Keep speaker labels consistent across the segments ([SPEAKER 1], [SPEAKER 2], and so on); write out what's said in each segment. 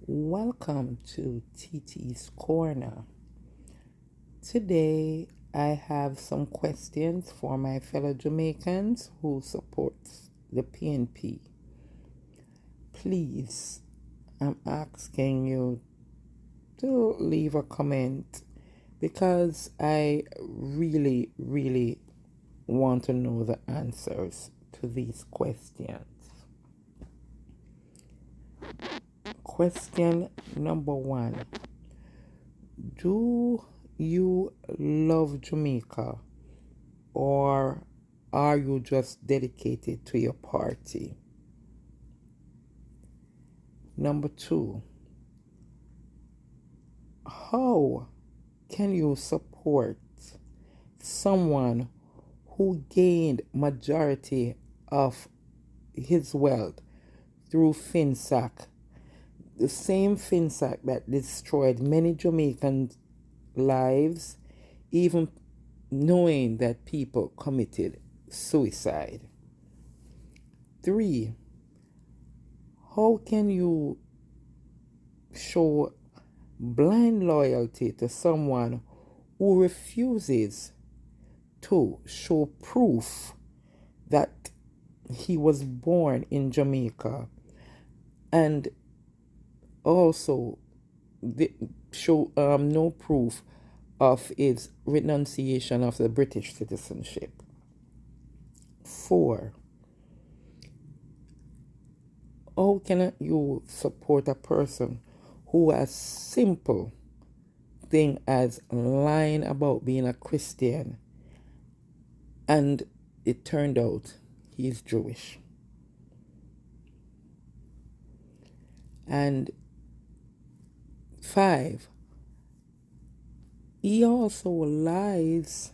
[SPEAKER 1] Welcome to TT's Corner. Today I have some questions for my fellow Jamaicans who supports the PNP. Please, I'm asking you to leave a comment because I really want to know the answers to these questions. Question number 1. Do you love Jamaica, or are you just dedicated to your party? Number 2. How can you support someone who gained majority of his wealth through FinSac, the same FinSac that destroyed many Jamaican lives, even knowing that people committed suicide? 3. How can you show blind loyalty to someone who refuses to show proof that he was born in Jamaica, and also show no proof of his renunciation of the British citizenship? 4. How can you support a person who has simple thing as lying about being a Christian and it turned out he's Jewish? And 5, he also lies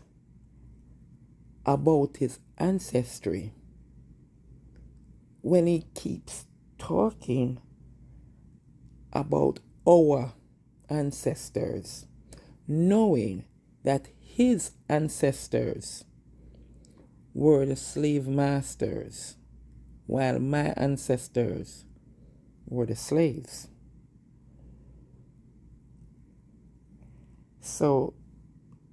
[SPEAKER 1] about his ancestry when he keeps talking about our ancestors, knowing that his ancestors were the slave masters, while my ancestors were the slaves. So,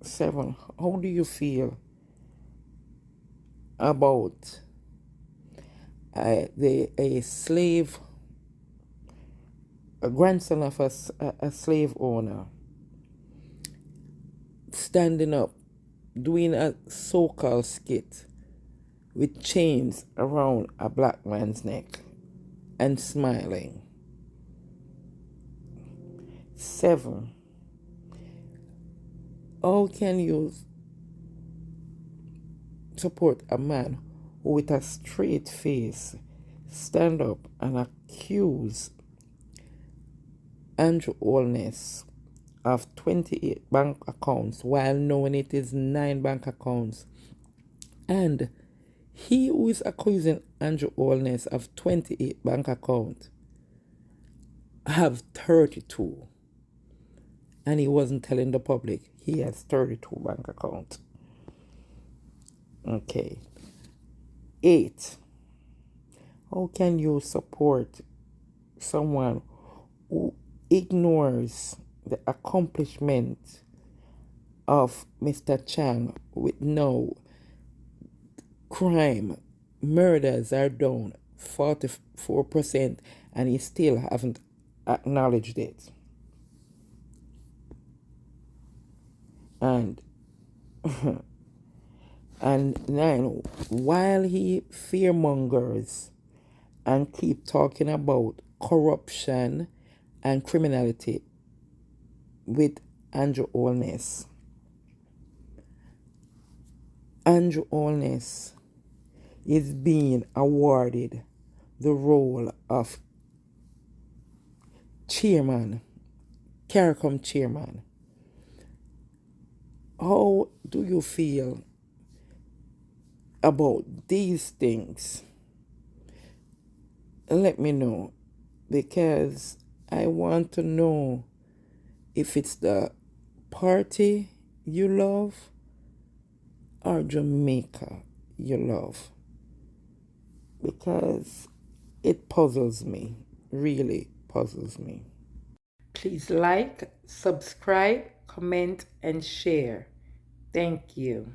[SPEAKER 1] 7, how do you feel about a grandson of a slave owner standing up, doing a so-called skit with chains around a black man's neck and smiling? 7, how can you support a man who with a straight face stand up and accuse Andrew Holness of 28 bank accounts while knowing it is 9 bank accounts, and he who is accusing Andrew Holness of 28 bank accounts have 32, and he wasn't telling the public he has 32 bank accounts? Okay. 8, how can you support someone who ignores the accomplishment of Mr. Chang with no crime? Murders are down 44% and he still haven't acknowledged it. And 9, while he fearmongers and keep talking about corruption and criminality with Andrew Holness, Andrew Holness is being awarded the role of chairman, CARICOM chairman. How do you feel about these things? Let me know, because I want to know if it's the party you love or Jamaica you love, because it puzzles me, really puzzles me. Please like, subscribe, comment, and share. Thank you.